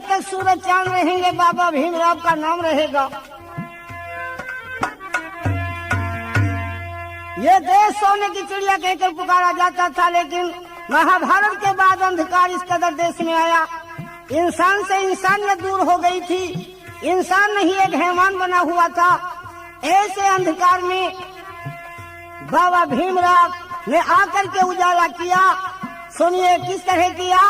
जब तक सूरज चांद रहेंगे बाबा भीमराव का नाम रहेगा। ये देश सोने की चिड़िया कहकर पुकारा जाता था, लेकिन महाभारत के बाद अंधकार इस कदर देश में आया, इंसान से इंसानियत दूर हो गई थी, इंसान नहीं एक हैवान बना हुआ था। ऐसे अंधकार में बाबा भीमराव ने आकर के उजाला किया। सुनिए किस तरह किया।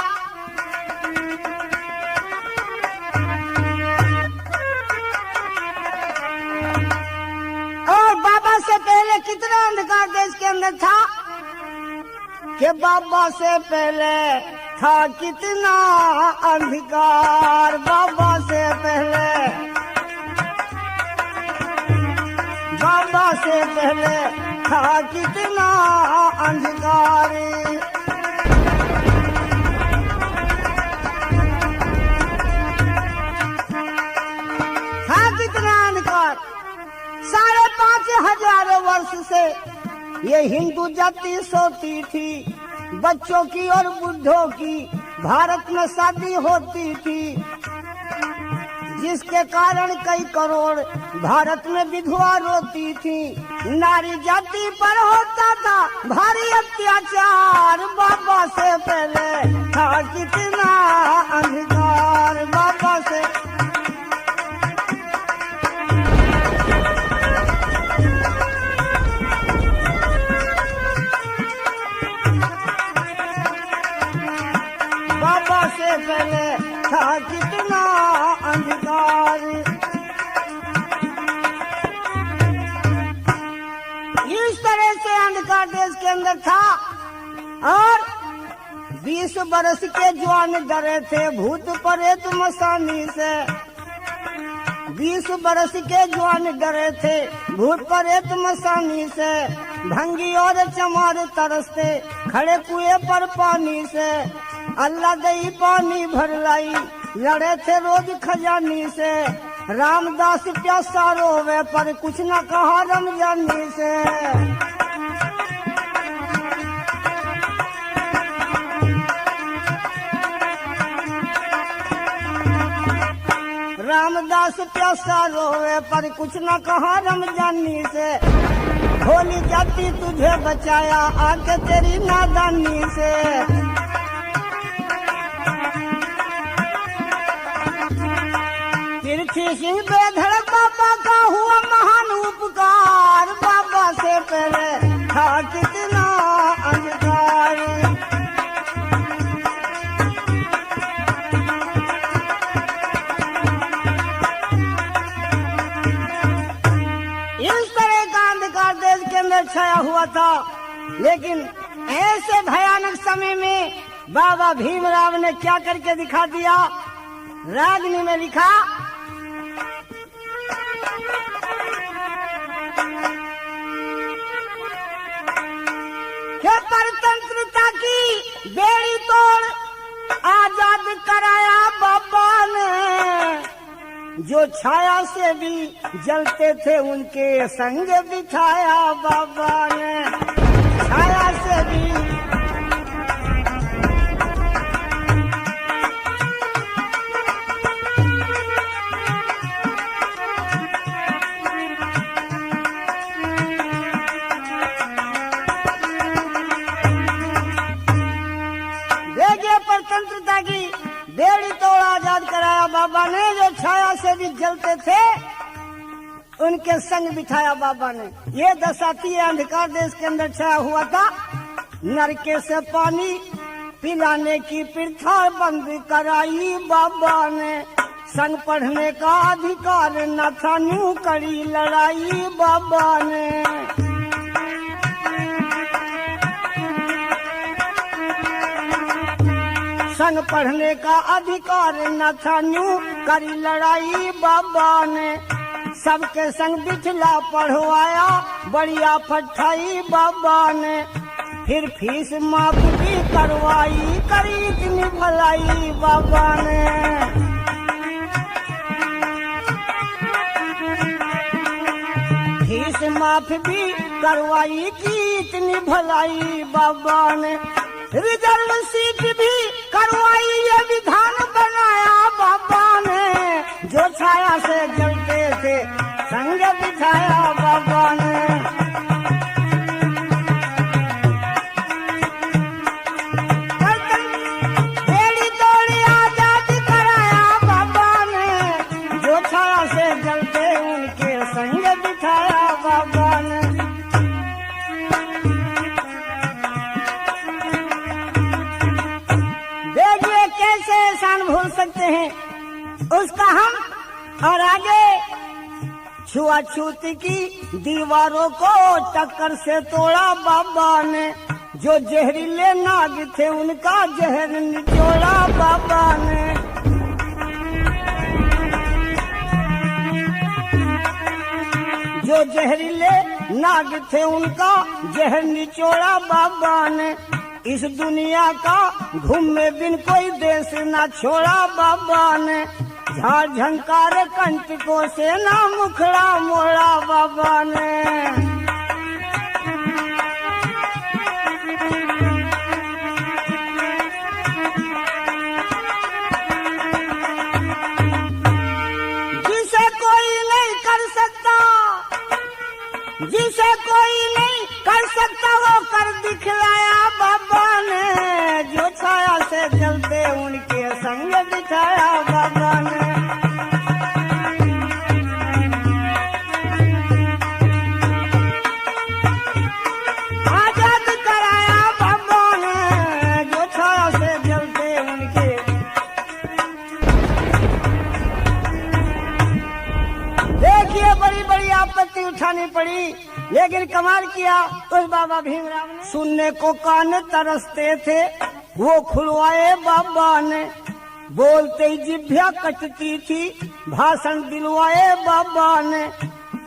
और बाबा से पहले कितना अंधकार देश के अंदर था कि बाबा से पहले था कितना अंधकार। बाबा से पहले, बाबा से पहले था कितना अंधकार। था कितना अंधकार। 5,500 वर्ष से ये हिंदू जाति सोती थी, बच्चों की और बुढ़ों की भारत में शादी होती थी, जिसके कारण कई करोड़ भारत में विधवा रोती थी। नारी जाति पर होता था भारी अत्याचार। बाबा से पहले था कितना अंधकार। बाबा से पहले था कितना अंधकार। इस तरह से अंधकार देश के अंदर था। और 20 बरस के जवान डरे थे भूत प्रेत मसानी से। 20 बरस के जवान डरे थे भूत प्रेत मसानी से। भंगी और चमार तरसते खड़े कुएं पर पानी से। अल्लाह दई पानी भर लाई लड़े थे रोज खजानी से। रामदास प्यासा रोवे पर कुछ न कहा रमजानी से। रामदास प्यासा रोवे पर कुछ न कहा रमजानी से। होली जाती तुझे बचाया आके तेरी नादानी से। तीर्थी सिंह बेधड़ बाबा का हुआ महान उपकार। बाबा से पहले था कितना अंधकार। इस तरह का अंधकार देश के अंदर छाया हुआ था। लेकिन ऐसे भयानक समय में बाबा भीमराव ने क्या करके दिखा दिया। रागनी में लिखा, परतंत्रता की बेड़ी तोड़ आजाद कराया बाबा ने। जो छाया से भी जलते थे उनके संग बिठाया बाबा ने। छाया से भी स्वतंत्रता की बेड़ी तोड़ आजाद कराया बाबा ने। जो छाया से भी जलते थे उनके संग बिठाया बाबा ने। ये दशा थी अंधकार देश के अंदर छाया हुआ था। नरके से पानी पिलाने की प्रथा बंद कराई बाबा ने। संग पढ़ने का अधिकार न था न्यू करी लड़ाई बाबा ने। संग पढ़ने का अधिकार न था न्यू करी लड़ाई बाबा ने। सबके संग बिठला पढ़वाया बढ़िया फटाई बाबा ने। फिर फीस माफ भी करवाई करी इतनी भलाई बाबा ने। फीस माफ भी करवाई की इतनी भलाई बाबा ने। रिजर्व सीट भी करवाई ये विधान बनाया बाबा कौन भूल सकते हैं उसका हम। और आगे छुआछूत की दीवारों को टक्कर से तोड़ा बाबा ने, जो जहरीले नाग थे उनका जहर निचोड़ा बाबा ने। जो जहरीले नाग थे उनका जहर निचोड़ा बाबा ने। इस दुनिया का घूमे बिन कोई देश ना छोड़ा बाबा ने। झाड़ झंकार कंटकों से ना मुखड़ा मोड़ा बाबा ने। जिसे कोई नहीं कर सकता, जिसे कोई नहीं कर सकता वो कर दिखलाया बाबा ने। जो छाया से चलते उनके संग बिठाया बाबा ने। आजाद कराया बाबा ने, जो छाया से चलते उनके। देखिए बड़ी बड़ी आपत्ति उठानी पड़ी, लेकिन कमाल किया उस बाबा भीमराव ने। सुनने को कान तरसते थे वो खुलवाए बाबा ने। बोलते ही जिभ्या कटती थी भाषण दिलवाए बाबा ने।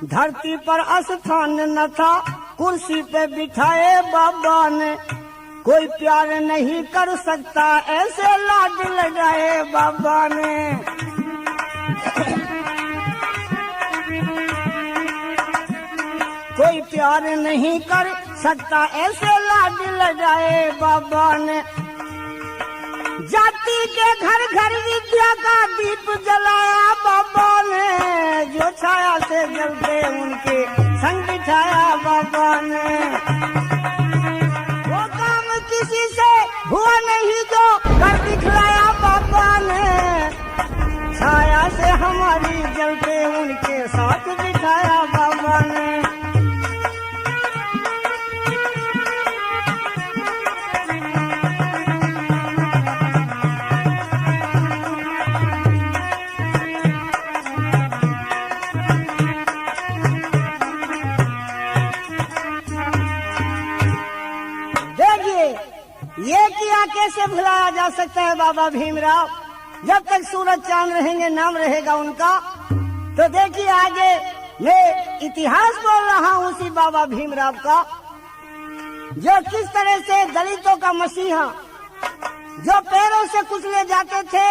धरती पर स्थान न था कुर्सी पे बिठाए बाबा ने। कोई प्यार नहीं कर सकता ऐसे लाड लगाए बाबा ने। कोई प्यार नहीं कर सकता ऐसे लाड लगाए बाबा ने। जाति के घर घर विद्या का दीप जलाया बाबा ने। जो छाया से जलते उनके संग बिठाया बाबा ने। वो काम किसी से हुआ नहीं जो कर दिखलाया बाबा ने। छाया से हमारी जलते उनके साथ बिठाया बाबा ने। ये किया कैसे भुलाया जा सकता है बाबा भीमराव। जब तक सूरज चांद रहेंगे नाम रहेगा उनका। तो देखिए आगे मैं इतिहास बोल रहा हूँ उसी बाबा भीमराव का, जो किस तरह से दलितों का मसीहा, जो पैरों से कुचले जाते थे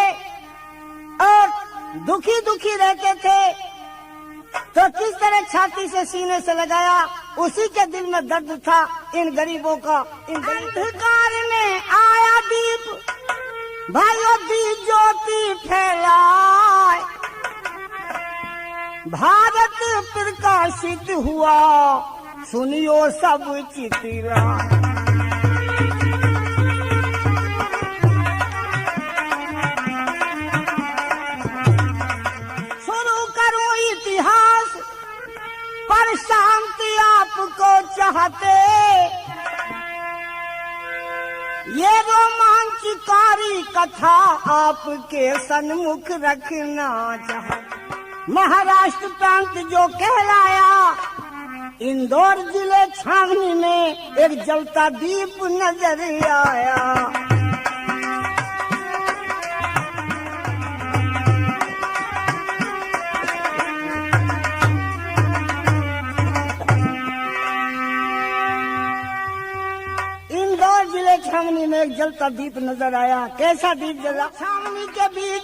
और दुखी दुखी रहते थे, तो किस तरह छाती से सीने से लगाया। उसी के दिल में दर्द था इन गरीबों का। अंधकार में आया दीप भाइयों दी ज्योति फैलाए। भारत प्रकाशित हुआ सुनियो सब चितिरा। पर शांति आपको चाहते, ये रोमांचकारी कथा आपके सन्मुख रखना चाहते। महाराष्ट्र प्रांत जो कहलाया, इंदौर जिले छावनी में एक जलता दीप नजर आया। छावनी में एक जलता दीप नजर आया। कैसा दीप जला? छावनी के बीच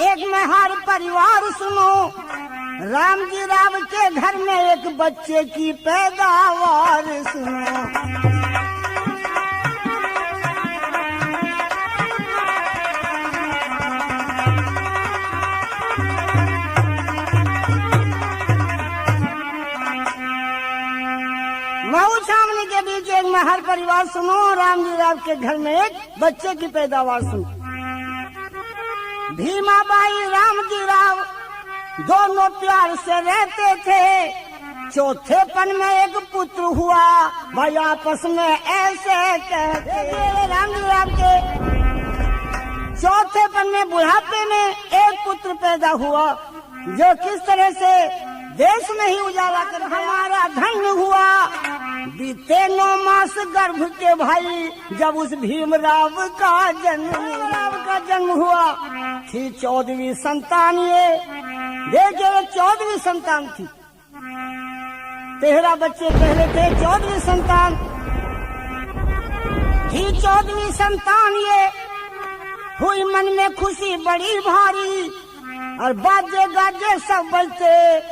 एक मेहर परिवार सुनो। रामजी राव के घर में एक बच्चे की पैदावार सुनो। छावनी के बीच एक मेहर परिवार सुनो। रामजी राव के घर में एक बच्चे की पैदावार सुनो। भीमाबाई रामजी राव दोनों प्यार से रहते थे। चौथेपन में एक पुत्र हुआ, भाई आपस में ऐसे कहते। रामजी राव के चौथेपन में बुढ़ापे में एक पुत्र पैदा हुआ जो किस तरह से देश में ही उजाला कर हमारा धन्य हुआ। बीते 9 मास गर्भ के भाई जब उस भीमराव का जन्म हुआ। थी 14वीं संतान, ये देखिए 14वीं संतान थी। 13 बच्चे पहले थे, 14वीं संतान थी। 14वीं संतान ये हुई, मन में खुशी बड़ी भारी और बाजे गाजे सब बजते,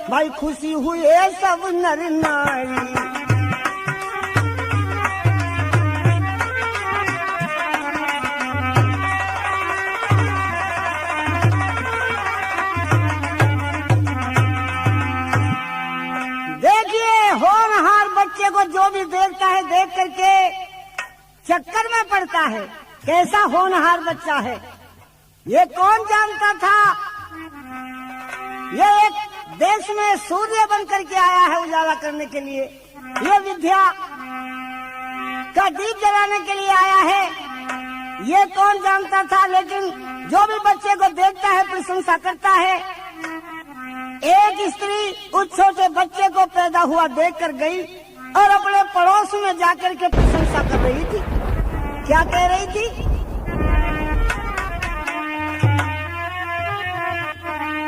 भाई खुशी हुए सब नर नारी। देखिए होनहार बच्चे को जो भी देखता है देख करके चक्कर में पड़ता है, कैसा होनहार बच्चा है। ये कौन जानता था, ये एक देश में सूर्य बन करके आया है उजाला करने के लिए, ये विद्या का दीप जलाने के लिए आया है, ये कौन जानता था। लेकिन जो भी बच्चे को देखता है प्रशंसा करता है। एक स्त्री उस छोटे बच्चे को पैदा हुआ देख कर गई और अपने पड़ोस में जाकर के प्रशंसा कर रही थी। क्या कह रही थी,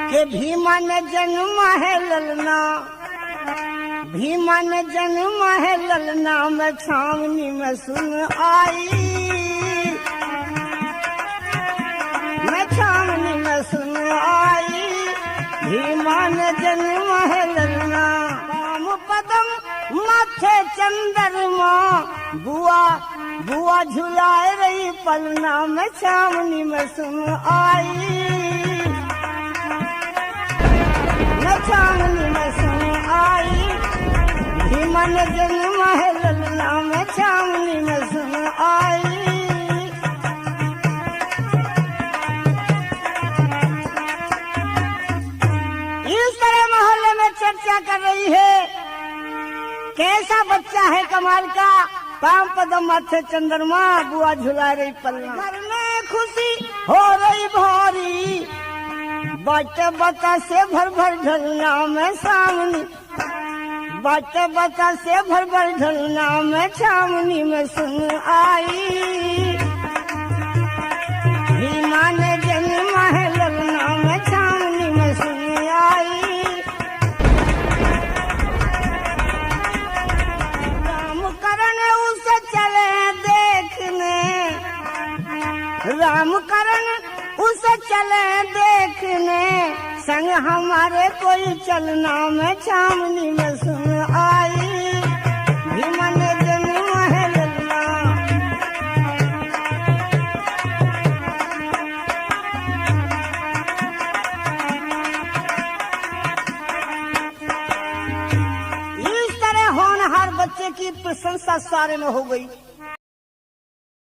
कि भीमा ने जन्म है ललना, भीमा ने जन्म है ललना, मैं छावनी में सुन आई, मैं छावनी में सुन आई। भीमा ने जन्म है ललना, राम पदम माथे चंद्रमा, बुआ बुआ झुलाए रही पलना, मैं छावनी में सुन आई, मैं छावनी में सुन आई। भीमा ने जन्म है ललना, मैं छावनी में सुन आई। इस तरह मोहल्ले में चर्चा कर रही है, कैसा बच्चा है कमाल का, पाम पदम माथे चंद्रमा, बुआ झुला रही पलना, घर में खुशी हो रही भारी, बाटे बता से भर भर ढलना, मैं सामनी, बाटे बता से भर भर ढलना, मैं छावनी में सुन आई। भीमा ने जन्म है ललना, मैं छावनी में सुन आई। रामकरण उसे चले देखने, रामकरण उसे चले देखने, संग हमारे कोई चलना, मैं छावनी में सुन आई। भीमा ने जन्म है ललना, इस तरह होनहार बच्चे की प्रशंसा सारे में हो गई।